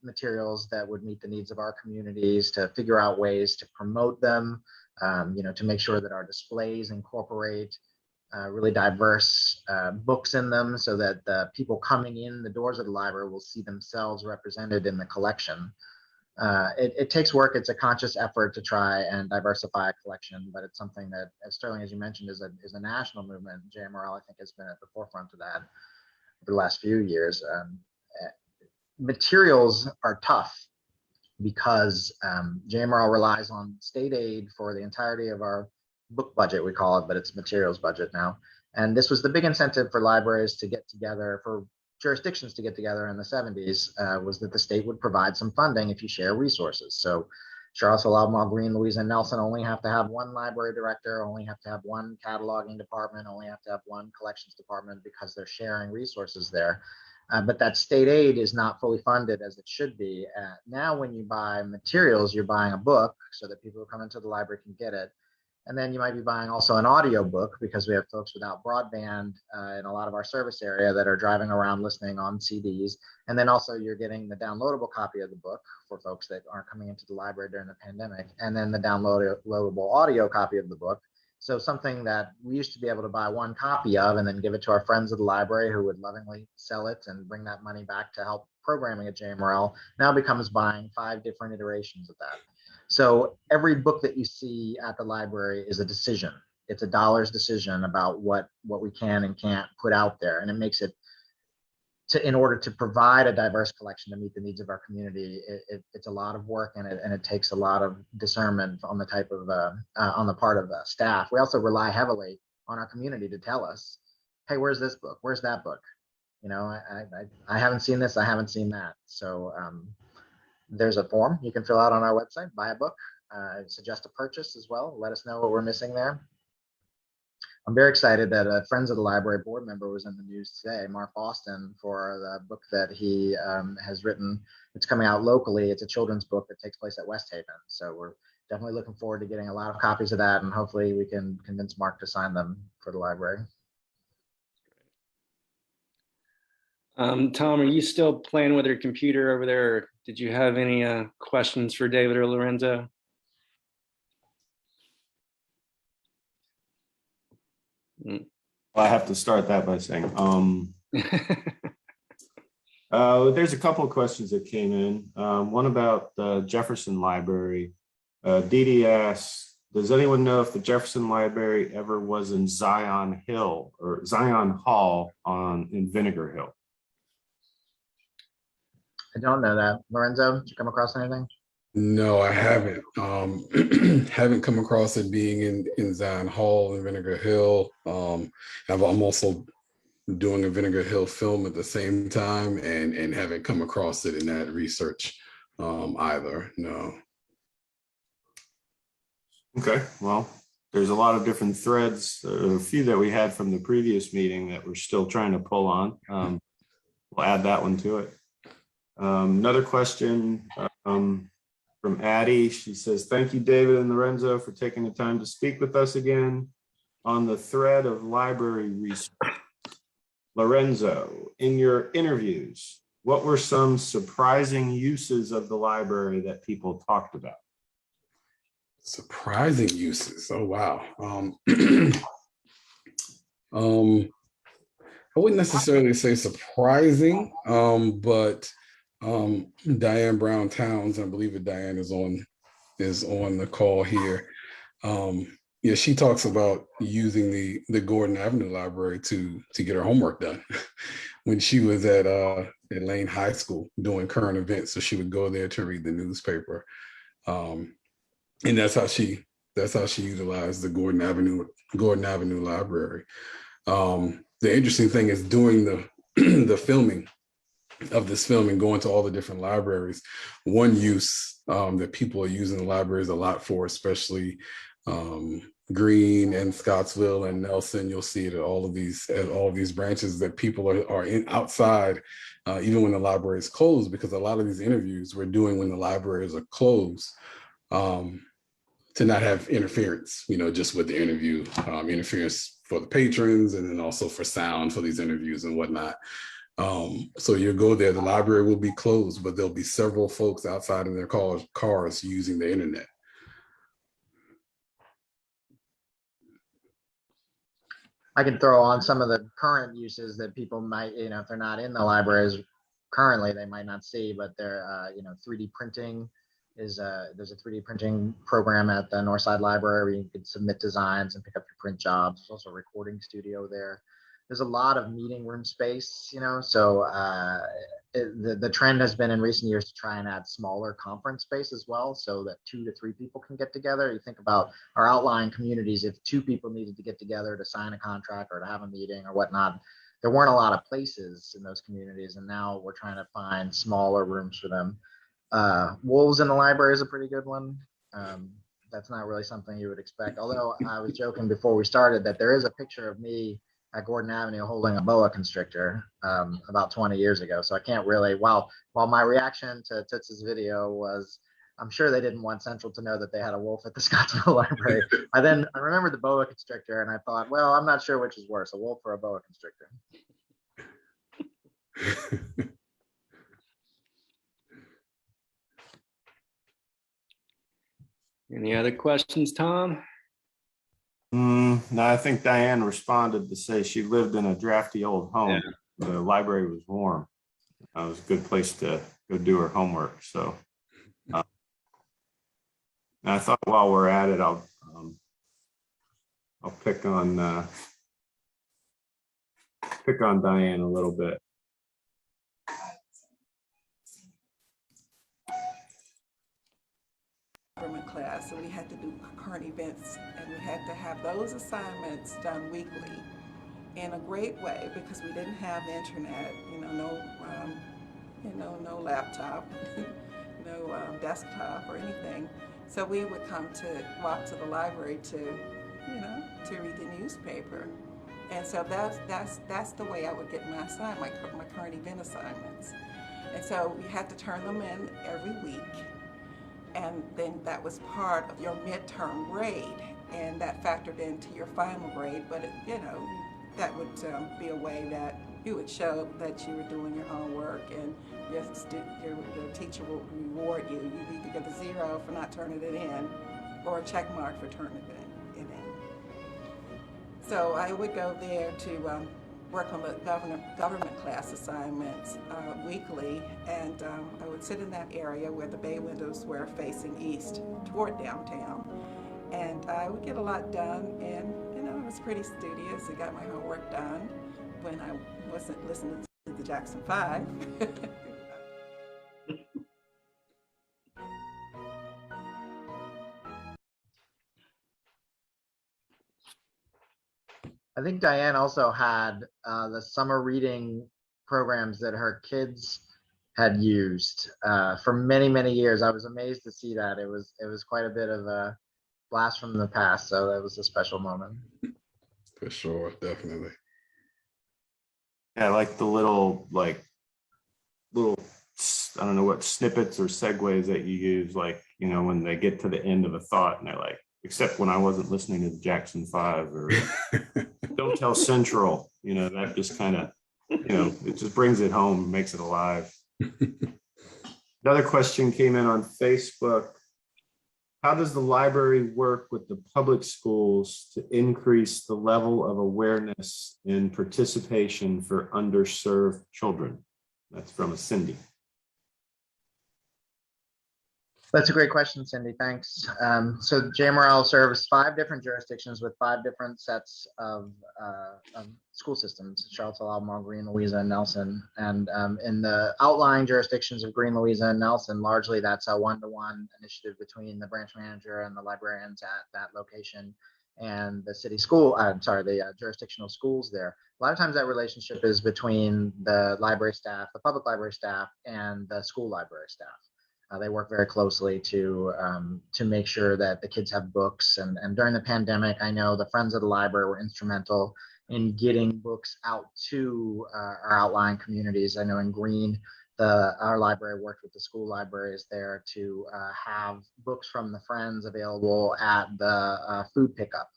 E: materials that would meet the needs of our communities, to figure out ways to promote them, to make sure that our displays incorporate really diverse books in them so that the people coming in the doors of the library will see themselves represented in the collection. It takes work. It's a conscious effort to try and diversify a collection, but it's something that, as Sterling, as you mentioned, is a national movement. JMRL, I think, has been at the forefront of that for the last few years. Materials are tough because JMRL relies on state aid for the entirety of our book budget, we call it, but it's materials budget now. And this was the big incentive for libraries to get together, for jurisdictions to get together in the 70s, was that the state would provide some funding if you share resources. So Charlottesville-Albemarle, Greene, Louisa, and Nelson only have to have one library director, only have to have one cataloging department, only have to have one collections department because they're sharing resources there. But that state aid is not fully funded as it should be. Now, when you buy materials, you're buying a book so that people who come into the library can get it. And then you might be buying also an audio book because we have folks without broadband in a lot of our service area that are driving around listening on CDs. And then also you're getting the downloadable copy of the book for folks that aren't coming into the library during the pandemic, and then the downloadable audio copy of the book. So something that we used to be able to buy one copy of and then give it to our friends at the library who would lovingly sell it and bring that money back to help programming at JMRL now becomes buying 5 different iterations of that. So every book that you see at the library is a decision. It's a dollar's decision about what we can and can't put out there. And it makes it, in order to provide a diverse collection to meet the needs of our community, it's a lot of work, and it takes a lot of discernment on the type of, on the part of staff. We also rely heavily on our community to tell us, hey, where's this book? Where's that book? I haven't seen this, I haven't seen that. So, there's a form you can fill out on our website, buy a book, suggest a purchase as well. Let us know what we're missing there. I'm very excited that a Friends of the Library board member was in the news today, Mark Austin, for the book that he has written. It's coming out locally. It's a children's book that takes place at West Haven. So we're definitely looking forward to getting a lot of copies of that, and hopefully we can convince Mark to sign them for the library.
A: Tom, are you still playing with your computer over there? Or did you have any questions for David or Lorenzo?
B: I have to start that by saying, there's a couple of questions that came in. One about the Jefferson Library. Dee Dee asks, does anyone know if the Jefferson Library ever was in Zion Hill or Zion Hall in Vinegar Hill?
E: I don't know that. Lorenzo, did you come across anything?
C: No, I haven't. Haven't come across it being in Zion Hall and Vinegar Hill. I'm also doing a Vinegar Hill film at the same time, and haven't come across it in that research either. No. Okay.
B: Well, there's a lot of different threads, a few that we had from the previous meeting that we're still trying to pull on. We'll add that one to it. Another question from Addie. She says, thank you, David and Lorenzo, for taking the time to speak with us again. On the thread of library research, Lorenzo, in your interviews, what were some surprising uses of the library that people talked about?
C: Surprising uses. Oh, wow. I wouldn't necessarily say surprising, but Diane Brown Towns, I believe that Diane is on the call here. Yeah, she talks about using the Gordon Avenue Library to get her homework done when she was at Lane High School doing current events. So she would go there to read the newspaper, and that's how she utilized the Gordon Avenue Library. The interesting thing is doing the filming of this film and going to all the different libraries. One use that people are using the libraries a lot for, especially Greene and Scottsville and Nelson, you'll see it at all of these branches, that people are in outside, even when the library is closed, because a lot of these interviews we're doing when the libraries are closed, to not have interference, just with the interview, interference for the patrons, and then also for sound for these interviews and whatnot. So you go there, the library will be closed, but there'll be several folks outside in their cars using the internet.
E: I can throw on some of the current uses that people might, if they're not in the libraries currently, they might not see, but they're, 3D printing is, there's a 3D printing program at the Northside Library where you can submit designs and pick up your print jobs. There's also a recording studio there. There's a lot of meeting room space, so the trend has been in recent years to try and add smaller conference space as well, so that 2 to 3 people can get together. You think about our outlying communities, if 2 people needed to get together to sign a contract or to have a meeting or whatnot, there weren't a lot of places in those communities, and now we're trying to find smaller rooms for them. Wolves in the library is a pretty good one. That's not really something you would expect, although I was joking before we started that there is a picture of me at Gordon Avenue holding a boa constrictor about 20 years ago. So I can't really, while my reaction to Toots's video was, I'm sure they didn't want Central to know that they had a wolf at the Scottsville Library. I remembered the boa constrictor and I thought, well, I'm not sure which is worse, a wolf or a boa constrictor.
A: Any other questions, Tom?
B: No, I think Diane responded to say she lived in a drafty old home. Yeah. The library was warm. It was a good place to go do her homework. So I thought while we're at it, I'll pick on Diane a little bit.
G: Class, so we had to do current events, and we had to have those assignments done weekly in a great way because we didn't have the internet, no laptop, no desktop or anything. So we would walk to the library to read the newspaper, and so that's the way I would get my current event assignments, and so we had to turn them in every week. And then that was part of your midterm grade, and that factored into your final grade. But that would be a way that you would show that you were doing your homework, and your teacher will reward you. You either get a 0 for not turning it in, or a check mark for turning it in. So I would go there to work on the government class assignments weekly, and I would sit in that area where the bay windows were facing east toward downtown, and I would get a lot done, and I was pretty studious and got my homework done when I wasn't listening to the Jackson 5.
E: I think Diane also had the summer reading programs that her kids had used for many, many years. I was amazed to see that. It was quite a bit of a blast from the past. So that was a special moment.
C: For sure, definitely.
B: Yeah, I like the little, I don't know what snippets or segues that you use, when they get to the end of a thought and they're like, except when I wasn't listening to the Jackson 5 or Don't Tell Central, that just kind of, it just brings it home, makes it alive. Another question came in on Facebook. How does the library work with the public schools to increase the level of awareness and participation for underserved children? That's from a Cindy.
E: That's a great question, Cindy. Thanks. So JMRL serves 5 different jurisdictions with 5 different sets of school systems: Charlottesville-Albemarle, Greene, Louisa, and Nelson. And in the outlying jurisdictions of Greene, Louisa, and Nelson, largely that's a one-to-one initiative between the branch manager and the librarians at that location. and the city school, I'm sorry, the jurisdictional schools there. A lot of times that relationship is between the library staff, the public library staff, and the school library staff. They work very closely to make sure that the kids have books. And during the pandemic, I know the Friends of the Library were instrumental in getting books out to our outlying communities. I know in Greene, our library worked with the school libraries there to have books from the Friends available at the food pickup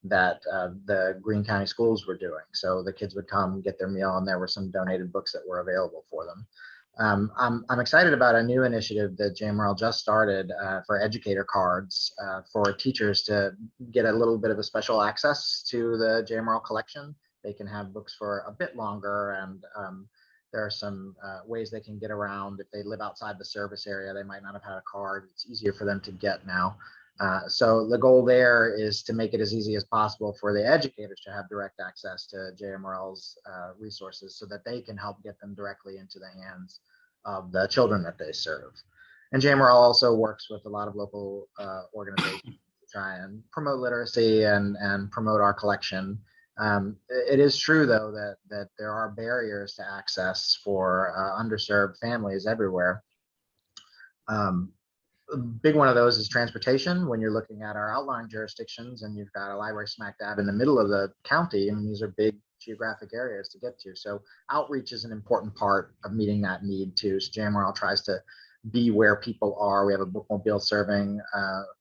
E: that the Greene County schools were doing. So the kids would come get their meal, and there were some donated books that were available for them. I'm excited about a new initiative that JMRL just started for educator cards for teachers to get a little bit of a special access to the JMRL collection. They can have books for a bit longer, and there are some ways they can get around. If they live outside the service area, they might not have had a card. It's easier for them to get now. So the goal there is to make it as easy as possible for the educators to have direct access to JMRL's resources so that they can help get them directly into the hands of the children that they serve. And JMRL also works with a lot of local organizations to try and promote literacy and promote our collection. It is true, though, that there are barriers to access for underserved families everywhere. A big one of those is transportation. When you're looking at our outlying jurisdictions and you've got a library smack dab in the middle of the county, I mean, these are big geographic areas to get to. So outreach is an important part of meeting that need too. So JMRL tries to be where people are. We have a bookmobile serving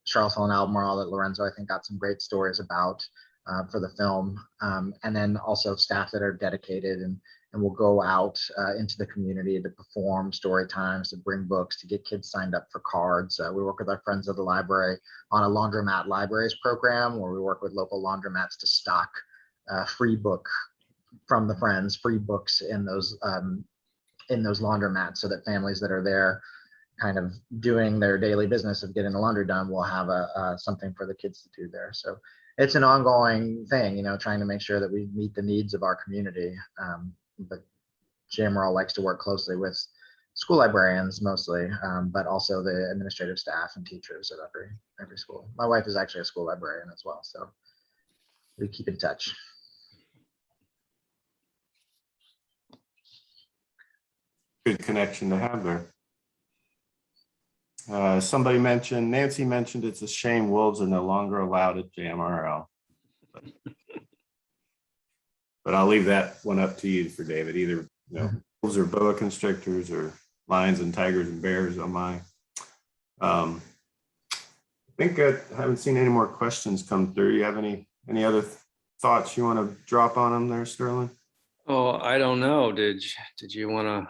E: Charlottesville-Albemarle that Lorenzo, I think, got some great stories about for the film. And then also staff that are dedicated and will go out into the community to perform story times, to bring books, to get kids signed up for cards. We work with our Friends of the Library on a laundromat libraries program where we work with local laundromats to stock free book from the Friends, free books in those laundromats, so that families that are there kind of doing their daily business of getting the laundry done will have something for the kids to do there. So it's an ongoing thing, you know, trying to make sure that we meet the needs of our community. But JMRL likes to work closely with school librarians mostly, but also the administrative staff and teachers at every school. My wife is actually a school librarian as well, so we keep in touch.
B: Good connection to have there. Nancy mentioned it's a shame wolves are no longer allowed at JMRL. But I'll leave that one up to you for David. Either wolves or boa constrictors or lions and tigers and bears on my. I think I haven't seen any more questions come through. You have any other thoughts you want to drop on them there, Sterling?
A: Oh, I don't know. Did you want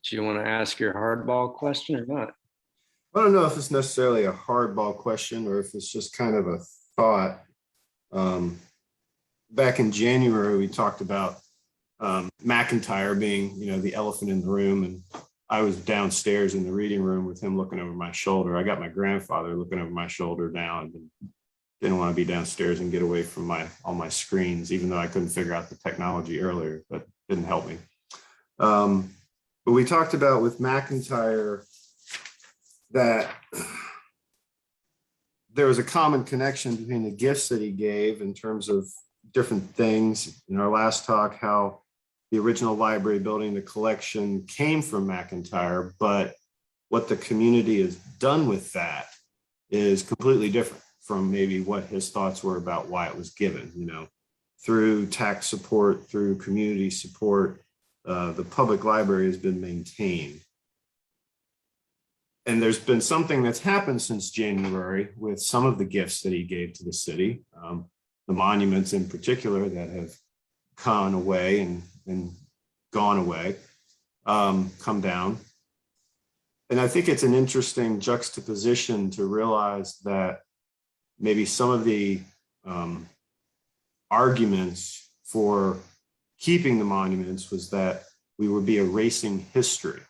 A: to ask your hardball question or not?
B: I don't know if it's necessarily a hardball question or if it's just kind of a thought. Back in January, we talked about McIntyre being, the elephant in the room, and I was downstairs in the reading room with him looking over my shoulder. I got my grandfather looking over my shoulder now, and didn't want to be downstairs and get away from all my screens, even though I couldn't figure out the technology earlier, but didn't help me. But we talked about with McIntyre that there was a common connection between the gifts that he gave in terms of different things. In our last talk, how the original library building, the collection came from McIntyre, but what the community has done with that is completely different from maybe what his thoughts were about why it was given, through tax support, through community support, the public library has been maintained. And there's been something that's happened since January with some of the gifts that he gave to the city, the monuments in particular that have gone away and gone away, come down. And I think it's an interesting juxtaposition to realize that maybe some of the arguments for keeping the monuments was that we would be erasing history.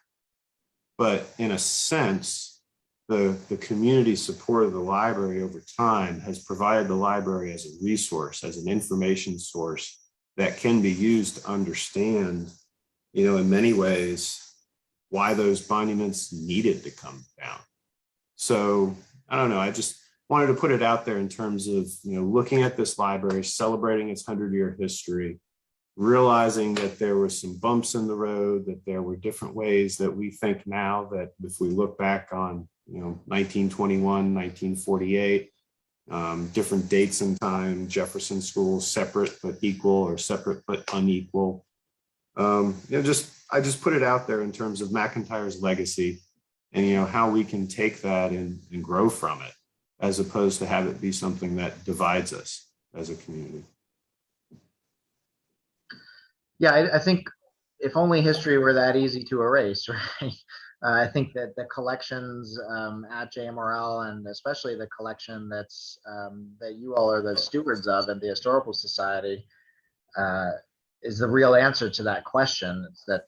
B: But in a sense, the community support of the library over time has provided the library as a resource, as an information source that can be used to understand, in many ways, why those monuments needed to come down. So I don't know, wanted to put it out there in terms of, looking at this library, celebrating its 100-year history, realizing that there were some bumps in the road, that there were different ways that we think now that if we look back on, 1921, 1948, different dates and time, Jefferson schools, separate but equal or separate but unequal. I just put it out there in terms of McIntyre's legacy and, how we can take that and grow from it, as opposed to have it be something that divides us as a community.
E: Yeah, I think if only history were that easy to erase, right? I think that the collections at JMRL, and especially the collection that you all are the stewards of at the Historical Society, is the real answer to that question. It's that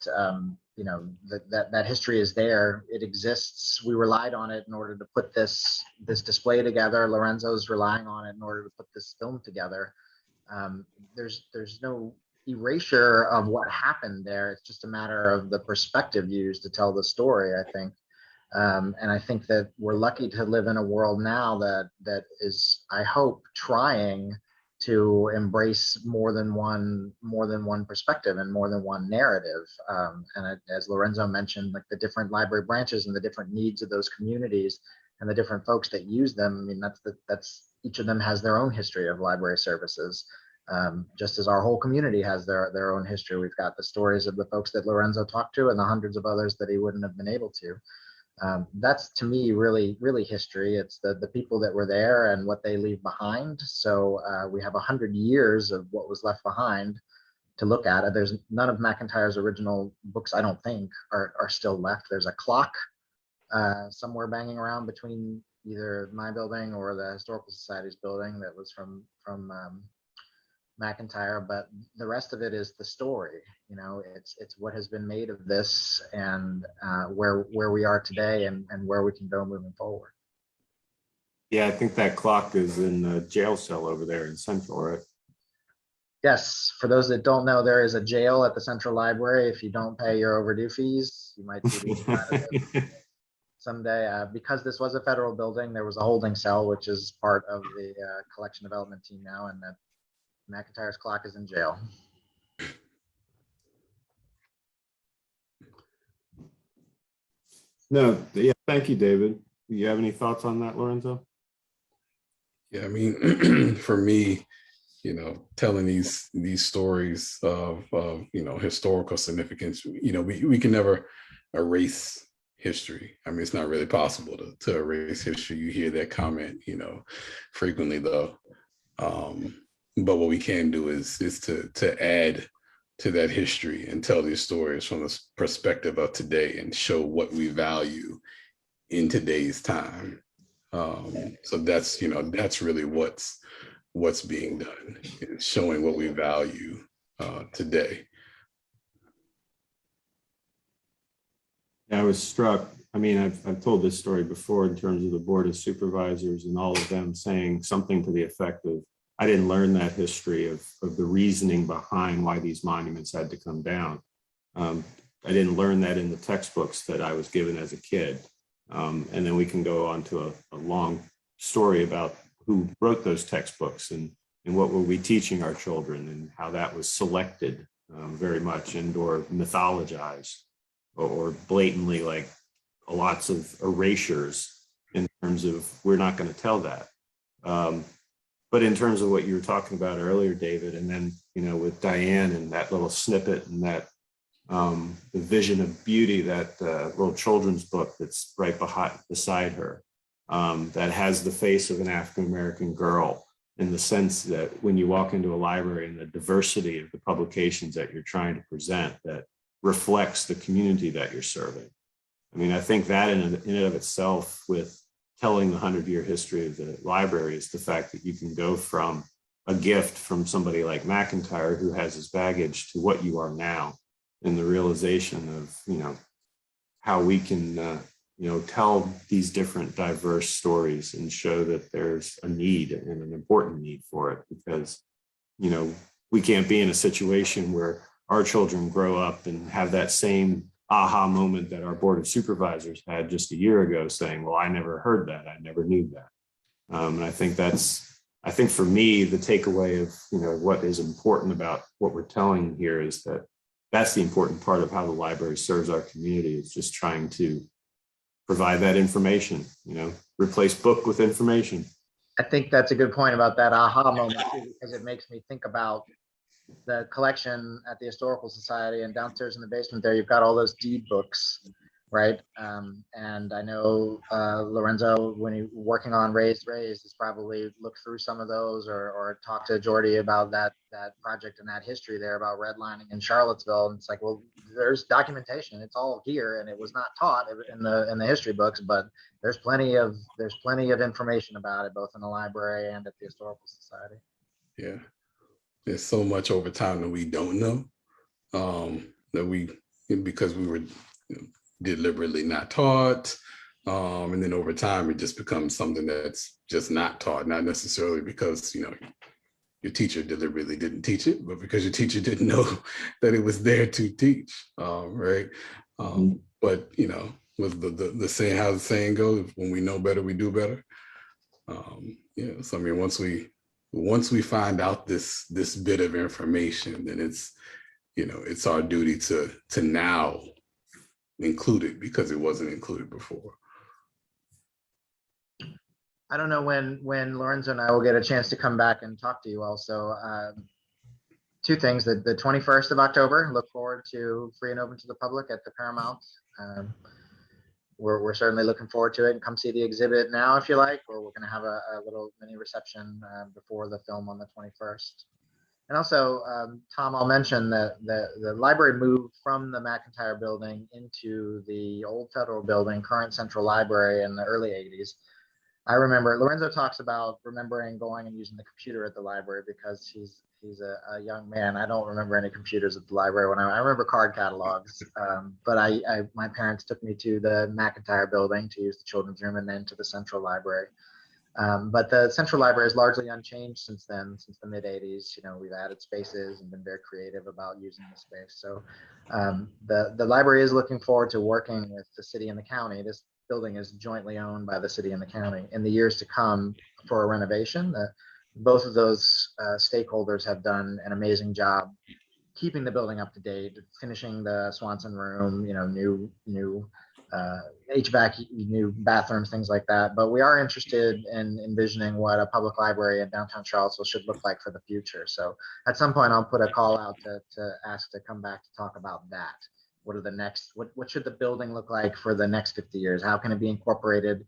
E: that history is there. It exists. We relied on it in order to put this display together. Lorenzo's relying on it in order to put this film together. There's no erasure of what happened there. It's just a matter of the perspective used to tell the story, I think. And I think that we're lucky to live in a world now that is, I hope, trying to embrace more than one perspective and more than one narrative. And as Lorenzo mentioned, like the different library branches and the different needs of those communities and the different folks that use them. I mean, that's each of them has their own history of library services. Just as our whole community has their own history. We've got the stories of the folks that Lorenzo talked to and the hundreds of others that he wouldn't have been able to. That's, to me, really, really history. It's the people that were there and what they leave behind. So we have 100 years of what was left behind to look at. There's none of McIntyre's original books, I don't think, are still left. There's a clock somewhere banging around between either my building or the Historical Society's building that was from McIntyre, but the rest of it is the story. It's what has been made of this and where we are today and where we can go moving forward.
B: Yeah, I think that clock is in the jail cell over there in Central, right?
E: Yes, for those that don't know, there is a jail at the Central Library. If you don't pay your overdue fees, you might see the inside of it someday. Because this was a federal building, there was a holding cell, which is part of the collection development team now, and that McIntyre's clock is in jail.
B: No, yeah, thank you, David. Do you have any thoughts on that, Lorenzo?
C: Yeah, I mean, for me, telling these stories of historical significance, we can never erase history. I mean, it's not really possible to erase history. You hear that comment, frequently though. But what we can do is to add to that history and tell these stories from the perspective of today and show what we value in today's time. So that's really what's being done, is showing what we value today.
B: Yeah, I was struck. I mean, I've told this story before in terms of the Board of Supervisors and all of them saying something to the effect of, I didn't learn that history of the reasoning behind why these monuments had to come down. I didn't learn that in the textbooks that I was given as a kid. And then we can go on to a long story about who wrote those textbooks and what were we teaching our children and how that was selected very much and or mythologized or blatantly like lots of erasures in terms of we're not going to tell that. But in terms of what you were talking about earlier, David, and then, with Diane and that little snippet and that the vision of beauty, that little children's book that's right beside her, that has the face of an African-American girl, in the sense that when you walk into a library and the diversity of the publications that you're trying to present that reflects the community that you're serving. I mean, I think that in and of itself, with telling the 100-year history of the library, is the fact that you can go from a gift from somebody like McIntyre who has his baggage to what you are now, and the realization of, how we can, tell these different diverse stories and show that there's a need and an important need for it, because, we can't be in a situation where our children grow up and have that same aha moment that our Board of Supervisors had just a year ago saying, well, I never heard that. I never knew that. And I think for me, the takeaway of, what is important about what we're telling here is that that's the important part of how the library serves our community. It's just trying to provide that information, replace book with information.
E: I think that's a good point about that aha moment, too, because it makes me think about the collection at the Historical Society, and downstairs in the basement there, you've got all those deed books, right? And I know Lorenzo, when you're working on Raised, has probably looked through some of those or talked to Jordy about that project and that history there about redlining in Charlottesville. And it's like, well, there's documentation. It's all here, and it was not taught in the history books, but there's plenty of information about it, both in the library and at the Historical Society.
C: Yeah. There's so much over time that we don't know, because we were deliberately not taught. And then over time, it just becomes something that's just not taught, not necessarily because, your teacher deliberately didn't teach it, but because your teacher didn't know that it was there to teach, right? But, was the saying, how the saying goes, when we know better, we do better. So, I mean, once we find out this bit of information, then it's our duty to now include it because it wasn't included before.
E: I don't know when Lorenzo and I will get a chance to come back and talk to you all. So two things: the 21st of October, look forward to free and open to the public at the Paramount. We're certainly looking forward to it, and come see the exhibit now if you like, or we're going to have a little mini reception before the film on the 21st. And also, Tom, I'll mention that the library moved from the McIntyre building into the old Federal building, current Central Library, in the early 80s. I remember Lorenzo talks about remembering going and using the computer at the library because he's a young man. I don't remember any computers at the library when I remember card catalogs. But my parents took me to the McIntyre building to use the children's room, and then to the Central Library. But the Central Library is largely unchanged since then, since the mid 80s. We've added spaces and been very creative about using the space. So the library is looking forward to working with the city and the county. This building is jointly owned by the city and the county in the years to come for a renovation. Both of those stakeholders have done an amazing job keeping the building up to date, finishing the Swanson room, new HVAC, new bathrooms, things like that. But we are interested in envisioning what a public library in downtown Charlottesville should look like for the future. So at some point, I'll put a call out to ask to come back to talk about that. What should the building look like for the next 50 years? How can it be incorporated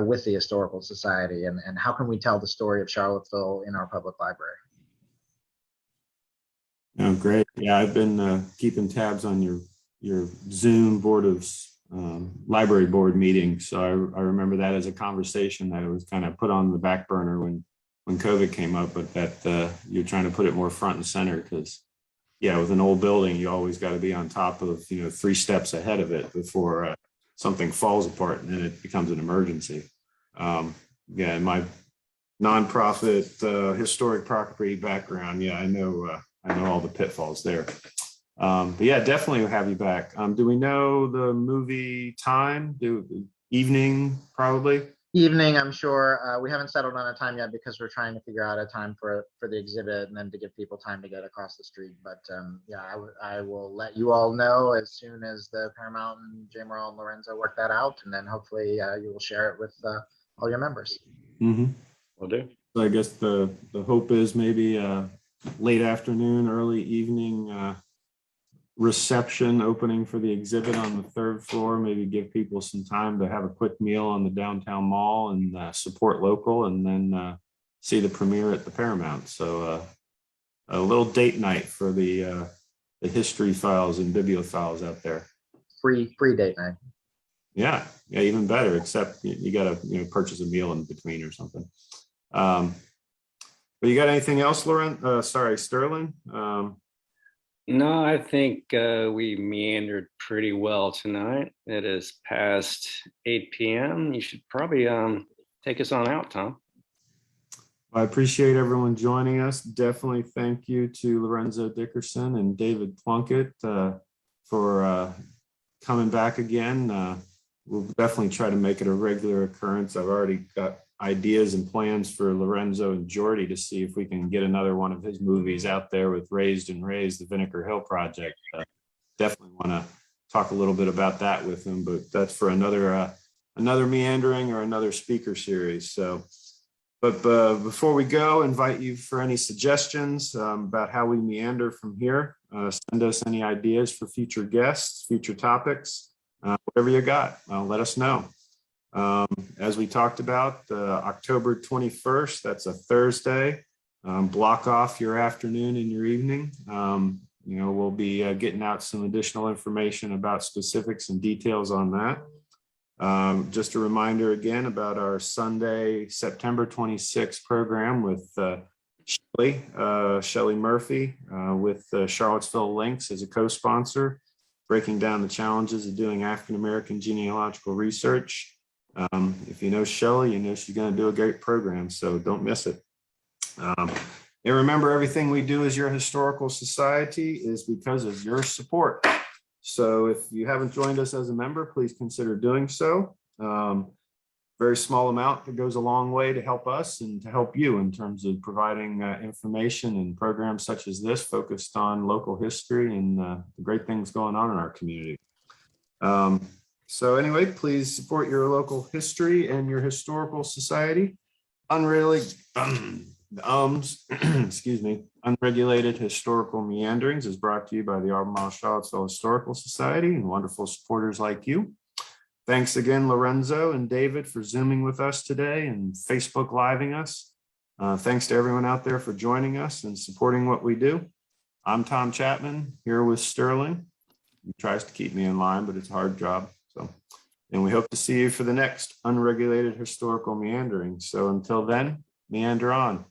E: with the Historical Society? And how can we tell the story of Charlottesville in our public library?
B: Oh, great. Yeah, I've been keeping tabs on your Zoom library board meeting. So I remember that as a conversation that it was kind of put on the back burner when COVID came up, but that you're trying to put it more front and center because, with an old building, you always got to be on top of, 3 steps ahead of it before something falls apart and then it becomes an emergency. In my nonprofit historic property background, I know all the pitfalls there. But definitely we'll have you back. Do we know the movie time? Evening, probably?
E: Evening, I'm sure. We haven't settled on a time yet because we're trying to figure out a time for the exhibit and then to give people time to get across the street. But I will let you all know as soon as the Paramount and JMRL and Lorenzo work that out. And then hopefully you will share it with all your members.
B: Mm-hmm.
A: Will do.
B: So I guess the hope is maybe late afternoon, early evening reception opening for the exhibit on the 3rd floor, maybe give people some time to have a quick meal on the downtown mall and support local, and then see the premiere at the Paramount. So a little date night for the history files and bibliophiles out there.
E: Free date night.
B: Yeah, even better, except you got to purchase a meal in between or something. But you got anything else, Sterling?
A: No, I think we meandered pretty well tonight. It is past 8 p.m. You should probably take us on out, Tom.
B: I appreciate everyone joining us. Definitely thank you to Lorenzo Dickerson and David Plunkett for coming back again. We'll definitely try to make it a regular occurrence. I've already got ideas and plans for Lorenzo and Jordy to see if we can get another one of his movies out there with Raised and Raised, the Vinegar Hill Project. Definitely want to talk a little bit about that with him, but that's for another meandering or another speaker series. So, but before we go, invite you for any suggestions about how we meander from here. Send us any ideas for future guests, future topics, whatever you got, let us know. As we talked about, October 21st, that's a Thursday. Block off your afternoon and your evening. We'll be getting out some additional information about specifics and details on that. Just a reminder again about our Sunday, September 26th program with Shelley Murphy with Charlottesville Links as a co-sponsor, breaking down the challenges of doing African-American genealogical research. If you know Shelley, you know she's going to do a great program, so don't miss it. And remember, everything we do as your historical society is because of your support. So if you haven't joined us as a member, please consider doing so. Very small amount that goes a long way to help us and to help you in terms of providing information and programs such as this focused on local history and the great things going on in our community. So anyway, please support your local history and your historical society. Unregulated Historical Meanderings is brought to you by the Albemarle Charlottesville Historical Society and wonderful supporters like you. Thanks again, Lorenzo and David, for Zooming with us today and Facebook Living us. Thanks to everyone out there for joining us and supporting what we do. I'm Tom Chapman here with Sterling. He tries to keep me in line, but it's a hard job. And we hope to see you for the next Unregulated Historical Meandering. So until then, meander on.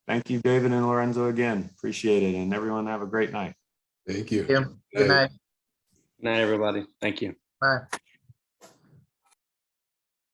B: Thank you, David and Lorenzo, again. Appreciate it. And everyone have a great night.
C: Thank you.
E: Good night.
A: Good night, everybody. Thank you.
E: Bye.